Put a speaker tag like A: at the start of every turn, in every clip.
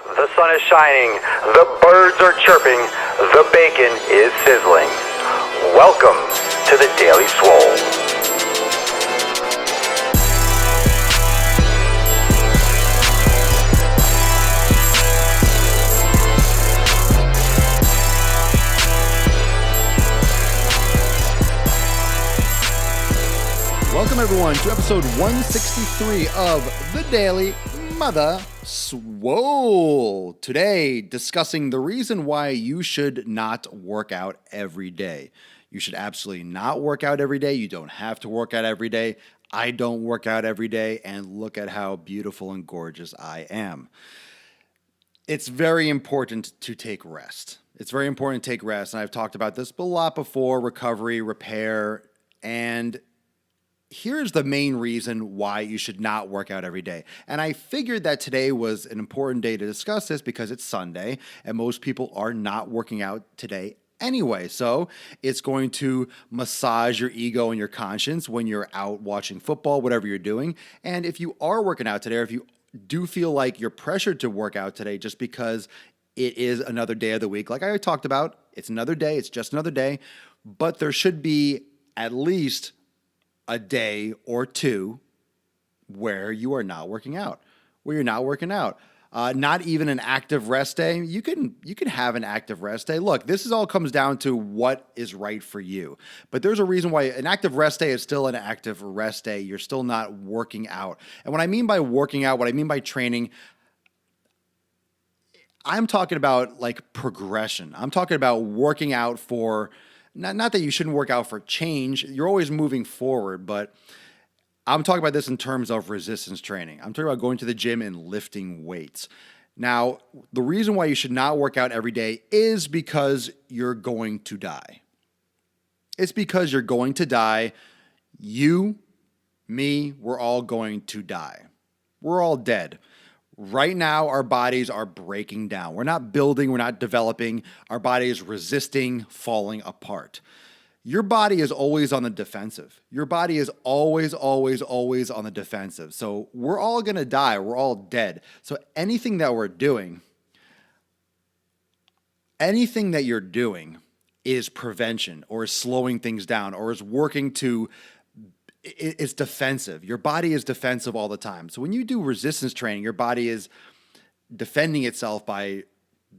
A: The sun is shining, the birds are chirping, the bacon is sizzling. Welcome to the Daily Swole.
B: Welcome everyone to episode 163 of the Daily Mother Swole. Today, discussing the reason why you should not work out every day. You should absolutely not work out every day. You don't have to work out every day. I don't work out every day, and look at how beautiful and gorgeous I am. It's very important to take rest. It's very important to take rest, and I've talked about this a lot before: recovery, repair, and here's the main reason why you should not work out every day. And I figured that today was an important day to discuss this because it's Sunday and most people are not working out today anyway. So it's going to massage your ego and your conscience when you're out watching football, whatever you're doing. And if you are working out today, or if you do feel like you're pressured to work out today just because it is another day of the week, like I talked about, it's another day, it's just another day, but there should be at least a day or two where you are not working out, not even an active rest day. You can have an active rest day. Look, this all comes down to what is right for you. But there's a reason why an active rest day is still an active rest day. You're still not working out. And what I mean by working out, what I mean by training, I'm talking about like progression. I'm talking about working out for not that you shouldn't work out for change. You're always moving forward, but I'm talking about this in terms of resistance training. I'm talking about going to the gym and lifting weights. Now, the reason why you should not work out every day is because you're going to die. It's because you're going to die. You, me, we're all going to die. We're all dead. Right now, our bodies are breaking down. We're not building, we're not developing. Our body is resisting falling apart. Your body is always on the defensive. Your body is always on the defensive. So we're all going to die. We're all dead. So anything that you're doing is prevention, or is slowing things down, or is working to it's defensive. Your body is defensive all the time. So when you do resistance training, your body is defending itself by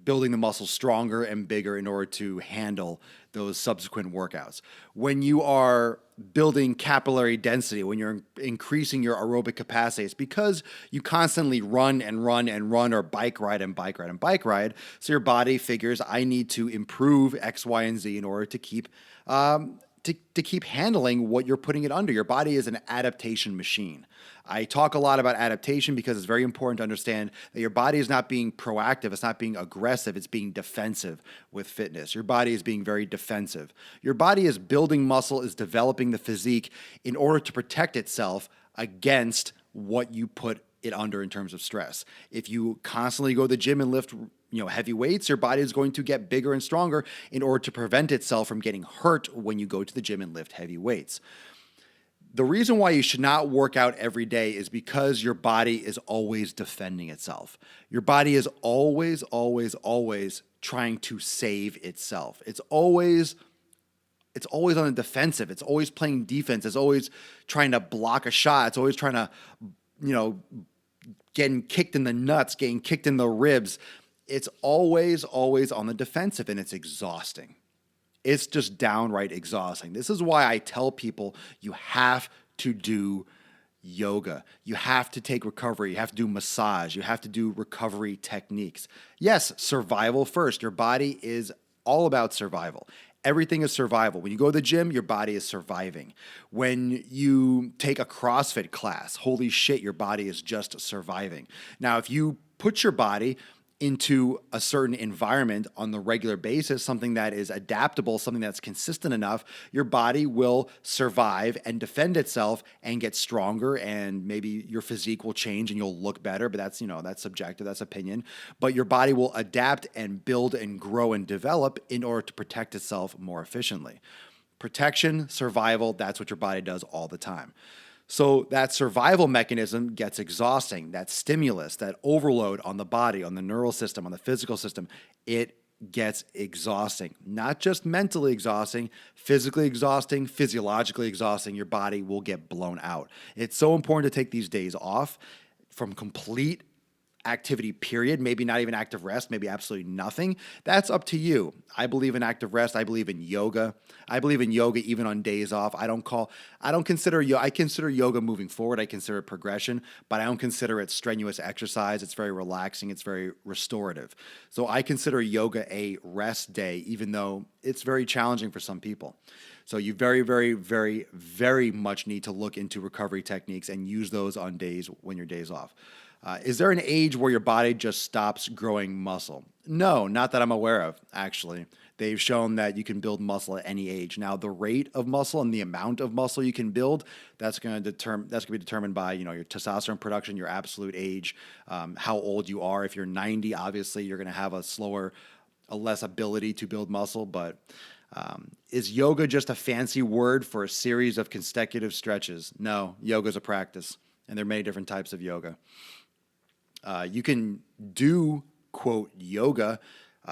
B: building the muscles stronger and bigger in order to handle those subsequent workouts. When you are building capillary density, when you're increasing your aerobic capacity, it's because you constantly run, or bike ride. So your body figures, I need to improve X, Y, and Z in order to keep to keep handling what you're putting it under. Your body is an adaptation machine. I talk a lot about adaptation because it's very important to understand that your body is not being proactive, it's not being aggressive, it's being defensive with fitness. Your body is being very defensive. Your body is building muscle, is developing the physique in order to protect itself against what you put it under in terms of stress. If you constantly go to the gym and lift heavy weights, your body is going to get bigger and stronger in order to prevent itself from getting hurt when you go to the gym and lift heavy weights. The reason why you should not work out every day is because your body is always defending itself. Your body is always trying to save itself. It's always on the defensive. It's always playing defense. It's always trying to block a shot. It's always trying to, getting kicked in the nuts, getting kicked in the ribs. It's always on the defensive, and it's exhausting. It's just downright exhausting. This is why I tell people you have to do yoga. You have to take recovery. You have to do massage. You have to do recovery techniques. Yes, survival first. Your body is all about survival. Everything is survival. When you go to the gym, your body is surviving. When you take a CrossFit class, holy shit, your body is just surviving. Now, if you put your body into a certain environment on the regular basis, something that is adaptable, something that's consistent enough, your body will survive and defend itself and get stronger, and maybe your physique will change and you'll look better, but that's subjective, that's opinion. But your body will adapt and build and grow and develop in order to protect itself more efficiently. Protection, survival, that's what your body does all the time. So that survival mechanism gets exhausting. That stimulus, that overload on the body, on the neural system, on the physical system, it gets exhausting. Not just mentally exhausting, physically exhausting, physiologically exhausting. Your body will get blown out. It's so important to take these days off from complete activity, period. Maybe not even active rest, maybe absolutely nothing. That's up to you. I believe in active rest. I believe in yoga. I believe in yoga even on days off. I consider yoga moving forward. I consider it progression, but I don't consider it strenuous exercise. It's very relaxing. It's very restorative. So I consider yoga a rest day, even though it's very challenging for some people. So you very, very, very, very much need to look into recovery techniques and use those on days when your day's off. Is there an age where your body just stops growing muscle? No, not that I'm aware of, actually. They've shown that you can build muscle at any age. Now, the rate of muscle and the amount of muscle you can build, that's going to be determined by, your testosterone production, your absolute age, how old you are. If you're 90, obviously, you're going to have a less ability to build muscle. But is yoga just a fancy word for a series of consecutive stretches? No, yoga is a practice, and there are many different types of yoga. You can do, quote, yoga.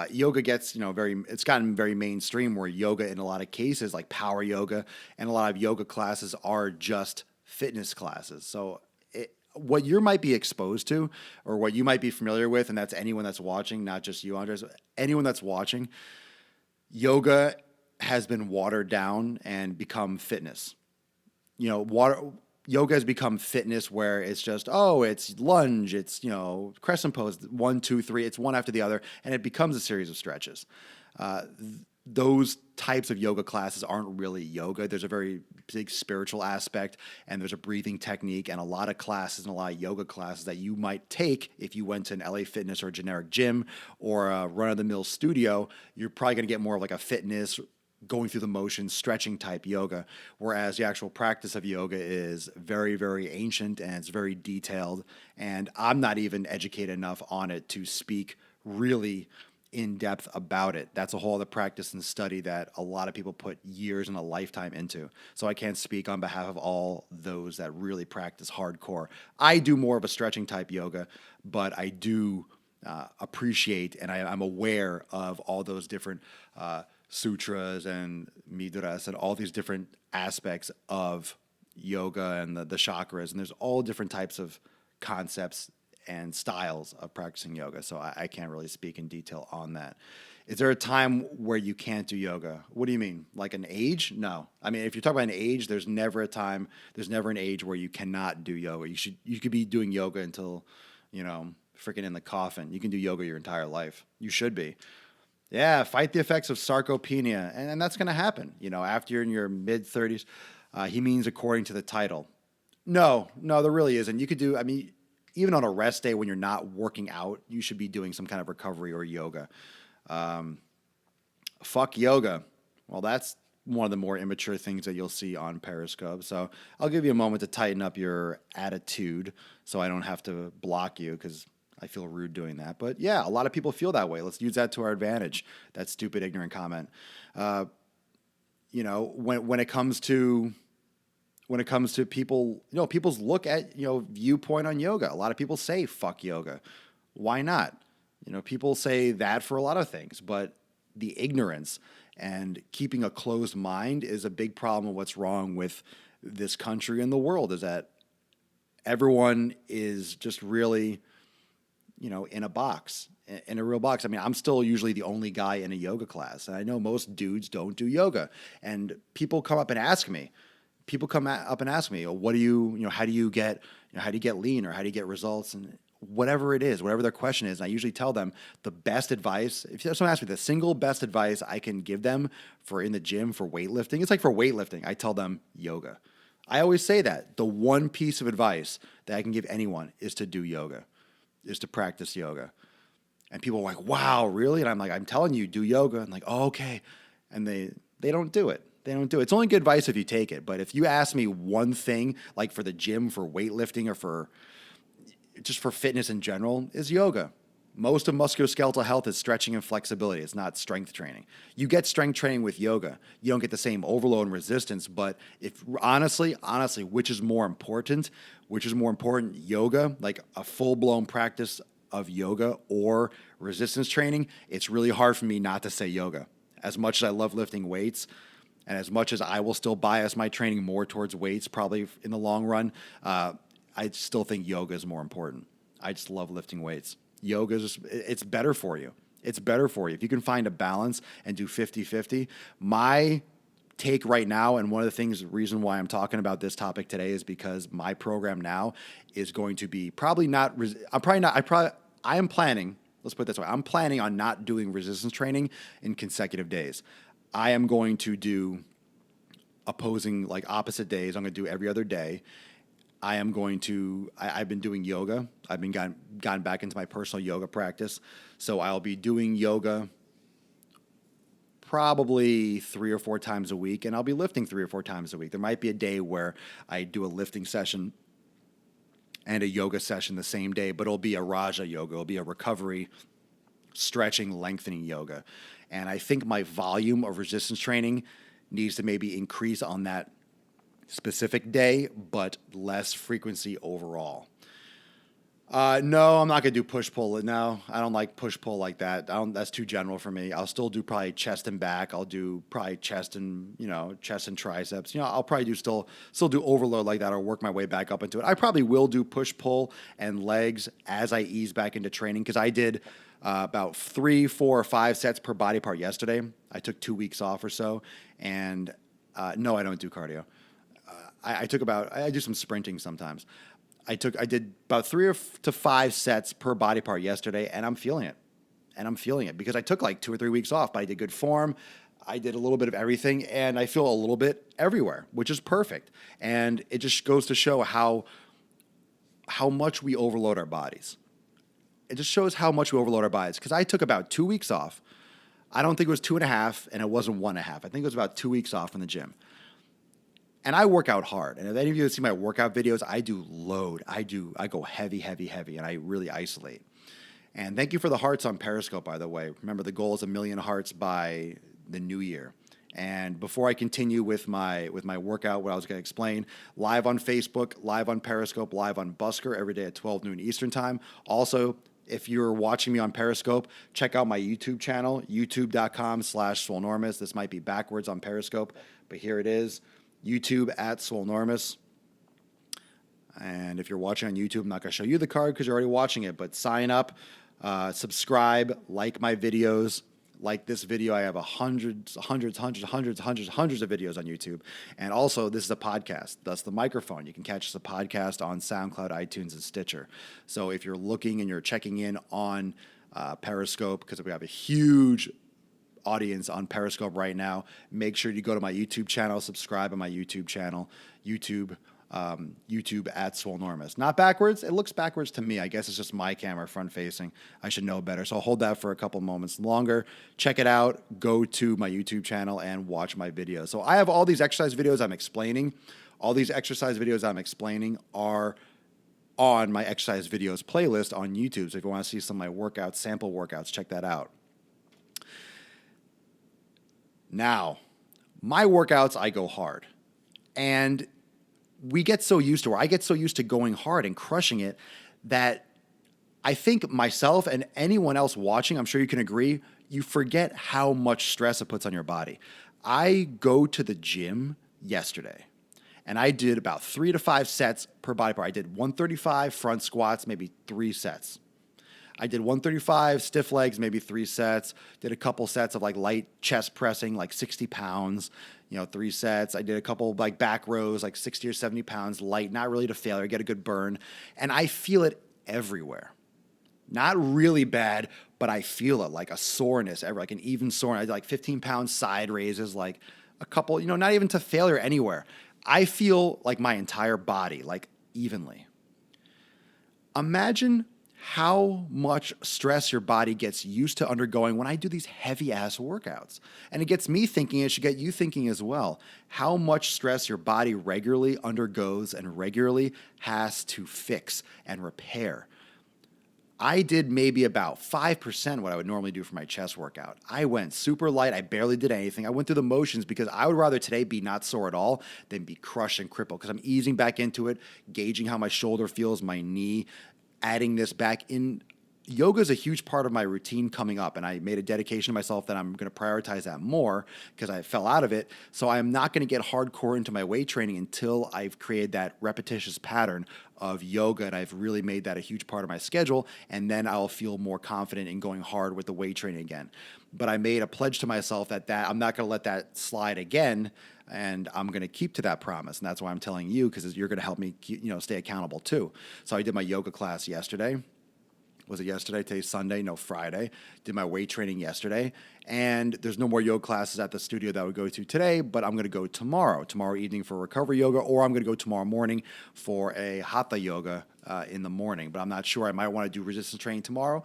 B: Yoga gets, it's gotten very mainstream where yoga in a lot of cases, like power yoga, and a lot of yoga classes are just fitness classes. So what you might be exposed to or what you might be familiar with, and that's anyone that's watching, not just you, Andres, anyone that's watching, yoga has been watered down and become fitness. Yoga has become fitness where it's just, it's lunge, it's, crescent pose, 1, 2, 3, it's one after the other, and it becomes a series of stretches. Those types of yoga classes aren't really yoga. There's a very big spiritual aspect, and there's a breathing technique, and a lot of classes and a lot of yoga classes that you might take if you went to an LA Fitness or a generic gym or a run-of-the-mill studio. You're probably going to get more of like a fitness, going through the motions, stretching type yoga, whereas the actual practice of yoga is very, very ancient and it's very detailed. And I'm not even educated enough on it to speak really in depth about it. That's a whole other practice and study that a lot of people put years and a lifetime into. So I can't speak on behalf of all those that really practice hardcore. I do more of a stretching type yoga, but I do appreciate and I'm aware of all those different sutras and mudras and all these different aspects of yoga and the chakras. And there's all different types of concepts and styles of practicing yoga. So I can't really speak in detail on that. Is there a time where you can't do yoga? What do you mean? Like an age? No. I mean, if you're talking about an age, there's never an age where you cannot do yoga. You could be doing yoga until, freaking in the coffin. You can do yoga your entire life. You should be. Yeah, fight the effects of sarcopenia. And that's going to happen, after you're in your mid-30s. He means according to the title. No, there really isn't. You could do, even on a rest day when you're not working out, you should be doing some kind of recovery or yoga. Fuck yoga. Well, that's one of the more immature things that you'll see on Periscope. So I'll give you a moment to tighten up your attitude so I don't have to block you because I feel rude doing that. But yeah, a lot of people feel that way. Let's use that to our advantage. That stupid, ignorant comment. When it comes to people, people's look at, viewpoint on yoga. A lot of people say, fuck yoga. Why not? People say that for a lot of things, but the ignorance and keeping a closed mind is a big problem of what's wrong with this country and the world, is that everyone is just really, in a box, in a real box. I'm still usually the only guy in a yoga class, and I know most dudes don't do yoga. And people come up and ask me, what do you, how do you get lean, or how do you get results, and whatever it is, whatever their question is. And I usually tell them the best advice. If someone asks me the single best advice I can give them for in the gym for weightlifting, it's like for weightlifting, I tell them yoga. I always say that the one piece of advice that I can give anyone is to do yoga, is to practice yoga. And people are like, wow, really? And I'm like, I'm telling you, do yoga. I'm like, oh, okay. And they don't do it. It's only good advice if you take it. But if you ask me one thing, like for the gym, for weightlifting, or for fitness in general, is yoga. Most of musculoskeletal health is stretching and flexibility. It's not strength training. You get strength training with yoga. You don't get the same overload and resistance, but if honestly, which is more important? Yoga, like a full-blown practice of yoga or resistance training, it's really hard for me not to say yoga. As much as I love lifting weights, and as much as I will still bias my training more towards weights, probably in the long run, I still think yoga is more important. I just love lifting weights. Yoga is it's better for you. It's better for you. If you can find a balance and do 50-50, my take right now, and one of the things, the reason why I'm talking about this topic today is because my program now is going to be I am planning, let's put it this way, I'm planning on not doing resistance training in consecutive days. I am going to do opposing, like opposite days. I'm going to do every other day. I've been doing yoga. I've been gotten back into my personal yoga practice. So I'll be doing yoga probably 3 or 4 times a week, and I'll be lifting 3 or 4 times a week. There might be a day where I do a lifting session and a yoga session the same day, but it'll be a Raja yoga. It'll be a recovery, stretching, lengthening yoga. And I think my volume of resistance training needs to maybe increase on that specific day, but less frequency overall. No, I'm not going to do push-pull. No, I don't like push-pull like that. That's too general for me. I'll still do probably chest and back. I'll do probably chest and triceps. I'll probably still do overload like that or work my way back up into it. I probably will do push-pull and legs as I ease back into training because I did about 3, 4, or 5 sets per body part yesterday. I took 2 weeks off or so. And no, I don't do cardio. I do some sprinting sometimes. I did about 3 to 5 sets per body part yesterday, and I'm feeling it. Because I took like 2 or 3 weeks off, but I did good form. I did a little bit of everything, and I feel a little bit everywhere, which is perfect. And it just goes to show how much we overload our bodies. It just shows how much we overload our bodies. Because I took about 2 weeks off. I don't think it was 2.5, and it wasn't 1.5. I think it was about 2 weeks off from the gym. And I work out hard. And if any of you have seen my workout videos, I do load. I go heavy, and I really isolate. And thank you for the hearts on Periscope, by the way. Remember, the goal is 1 million hearts by the new year. And before I continue with my workout, what I was going to explain, live on Facebook, live on Periscope, live on Busker every day at 12 noon Eastern time. Also, if you're watching me on Periscope, check out my YouTube channel, youtube.com/Swolenormous. This might be backwards on Periscope, but here it is. YouTube at Swolenormous. And if you're watching on YouTube, I'm not going to show you the card because you're already watching it, but sign up, subscribe, like my videos. Like this video, I have hundreds of videos on YouTube. And also, this is a podcast. That's the microphone. You can catch the podcast on SoundCloud, iTunes, and Stitcher. So if you're looking and you're checking in on Periscope, because we have a huge audience on Periscope right now, make sure you go to my YouTube channel, subscribe on my YouTube channel, YouTube at Swolenormous. Not backwards. It looks backwards to me. I guess it's just my camera front facing. I should know better. So I'll hold that for a couple moments longer. Check it out. Go to my YouTube channel and watch my videos. So I have all these exercise videos I'm explaining. All these exercise videos I'm explaining are on my exercise videos playlist on YouTube. So if you want to see some of my workouts, sample workouts, check that out. Now, my workouts, I go hard. And I get so used to going hard and crushing it that I think myself and anyone else watching, I'm sure you can agree, you forget how much stress it puts on your body. I go to the gym yesterday and I did about 3 to 5 sets per body part. I did 135 front squats, maybe 3 sets. I did 135 stiff legs, maybe 3 sets. Did a couple sets of like light chest pressing, like 60 pounds, 3 sets. I did a couple like back rows, like 60 or 70 pounds, light, not really to failure, get a good burn. And I feel it everywhere. Not really bad, but I feel it like a soreness, like an even soreness. I did like 15-pound side raises, like a couple, not even to failure anywhere. I feel like my entire body, like evenly. Imagine how much stress your body gets used to undergoing when I do these heavy-ass workouts. And it gets me thinking, it should get you thinking as well, how much stress your body regularly undergoes and regularly has to fix and repair. I did maybe about 5% what I would normally do for my chest workout. I went super light. I barely did anything. I went through the motions because I would rather today be not sore at all than be crushed and crippled, because I'm easing back into it, gauging how my shoulder feels, my knee, adding this back in. Yoga is a huge part of my routine coming up, and I made a dedication to myself that I'm going to prioritize that more because I fell out of it. So I'm not going to get hardcore into my weight training until I've created that repetitious pattern of yoga, and I've really made that a huge part of my schedule, and then I'll feel more confident in going hard with the weight training again. But I made a pledge to myself that I'm not going to let that slide again, and I'm going to keep to that promise, and that's why I'm telling you, because you're going to help me stay accountable too. So I did my yoga class yesterday. Was it yesterday? Today's Sunday. No, Friday. Did my weight training yesterday. And there's no more yoga classes at the studio that I would go to today, but I'm going to go tomorrow evening for recovery yoga, or I'm going to go tomorrow morning for a hatha yoga in the morning. But I'm not sure. I might want to do resistance training tomorrow.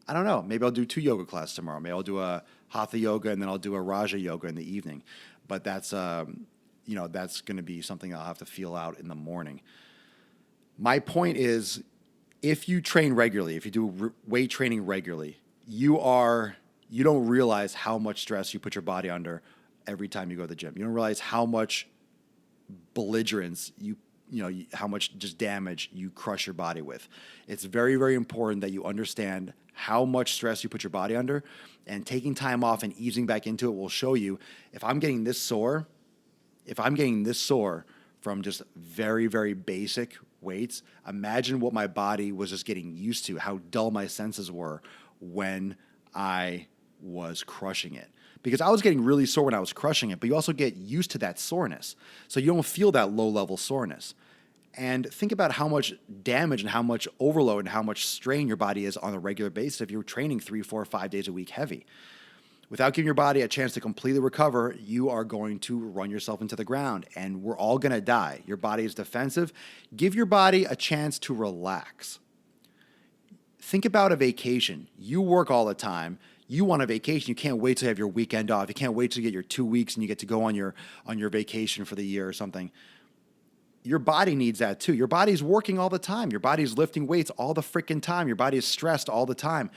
B: I don't know. Maybe I'll do 2 yoga classes tomorrow. Maybe I'll do a hatha yoga and then I'll do a raja yoga in the evening. But that's that's going to be something I'll have to feel out in the morning. My point is, if you train regularly, if you do weight training regularly, you don't realize how much stress you put your body under every time you go to the gym. You don't realize how much belligerence how much just damage you crush your body with. It's very, very important that you understand how much stress you put your body under, and taking time off and easing back into it will show you if I'm getting this sore from just very, very basic weights, imagine what my body was just getting used to, how dull my senses were when I was crushing it. Because I was getting really sore when I was crushing it, but you also get used to that soreness. So you don't feel that low-level soreness. And think about how much damage and how much overload and how much strain your body is on a regular basis if you're training 3, 4, 5 days a week heavy. Without giving your body a chance to completely recover, you are going to run yourself into the ground, and we're all going to die. Your body is defensive. Give your body a chance to relax. Think about a vacation. You work all the time. You want a vacation. You can't wait to have your weekend off. You can't wait to get your 2 weeks and you get to go on your vacation for the year or something. Your body needs that too. Your body's working all the time. Your body's lifting weights all the freaking time. Your body is stressed all the time.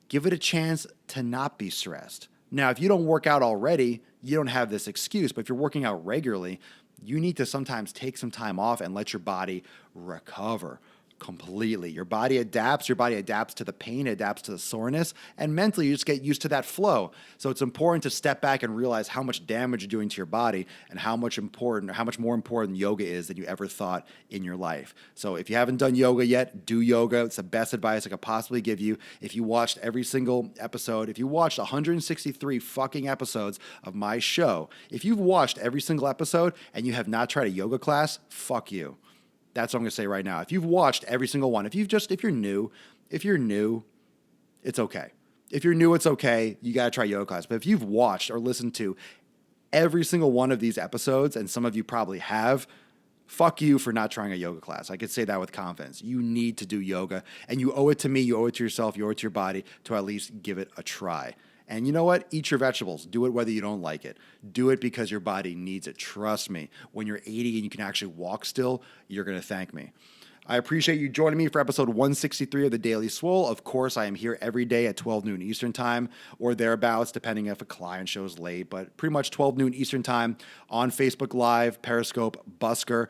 B: Give it a chance to not be stressed. Now, if you don't work out already, you don't have this excuse. But if you're working out regularly, you need to sometimes take some time off and let your body recover completely. Your body adapts to the pain, adapts to the soreness, and mentally you just get used to that flow. So it's important to step back and realize how much damage you're doing to your body and how much more important yoga is than you ever thought in your life. So if you haven't done yoga yet, do yoga. It's the best advice I could possibly give you. If you watched every single episode, if you watched 163 fucking episodes of my show, if you've watched every single episode and you have not tried a yoga class, fuck you. That's what I'm going to say right now. If you've watched every single one, if you're new, it's okay. If you're new, it's okay. You got to try yoga class. But if you've watched or listened to every single one of these episodes, and some of you probably have, fuck you for not trying a yoga class. I could say that with confidence. You need to do yoga, and you owe it to me, you owe it to yourself, you owe it to your body to at least give it a try. And you know what? Eat your vegetables. Do it whether you don't like it. Do it because your body needs it. Trust me. When you're 80 and you can actually walk still, you're going to thank me. I appreciate you joining me for episode 163 of the Daily Swole. Of course, I am here every day at 12 noon Eastern time or thereabouts, depending if a client shows late, but pretty much 12 noon Eastern time on Facebook Live, Periscope, Busker.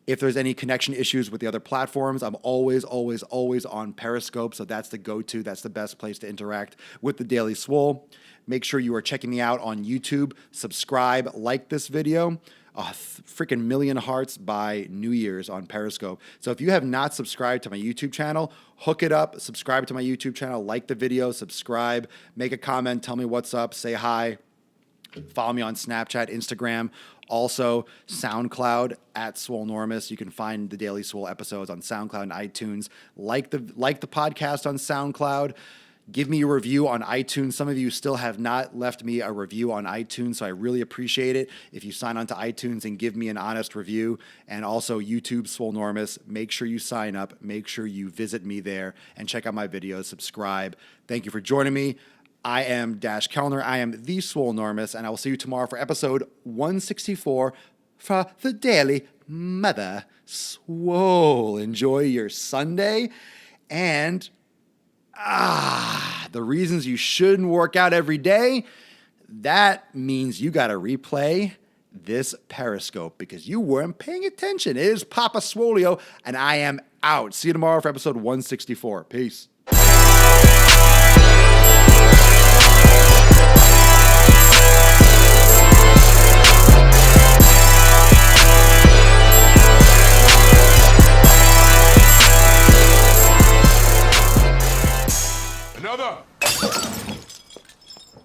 B: If there's any connection issues with the other platforms, I'm always on Periscope, so that's the go-to. That's the best place to interact with the Daily Swole. Make sure you are checking me out on YouTube. Subscribe, like this video. Freaking million hearts by New Year's on Periscope. So if you have not subscribed to my YouTube channel, hook it up. Subscribe to my YouTube channel. Like the video. Subscribe. Make a comment. Tell me what's up. Say hi. Follow me on Snapchat, Instagram, also SoundCloud at Swolenormous. You can find the Daily Swole episodes on SoundCloud and iTunes. Like the podcast on SoundCloud. Give me a review on iTunes. Some of you still have not left me a review on iTunes, so I really appreciate it. If you sign on to iTunes and give me an honest review, and also YouTube, Swolenormous, make sure you sign up. Make sure you visit me there and check out my videos. Subscribe. Thank you for joining me. I am Dash Kellner. I am the Swolenormous, and I will see you tomorrow for episode 164 for the Daily Mother Swole. Enjoy your Sunday, and The reasons you shouldn't work out every day, that means you got to replay this Periscope because you weren't paying attention. It is Papa Swolio, and I am out. See you tomorrow for episode 164. Peace.
C: Another.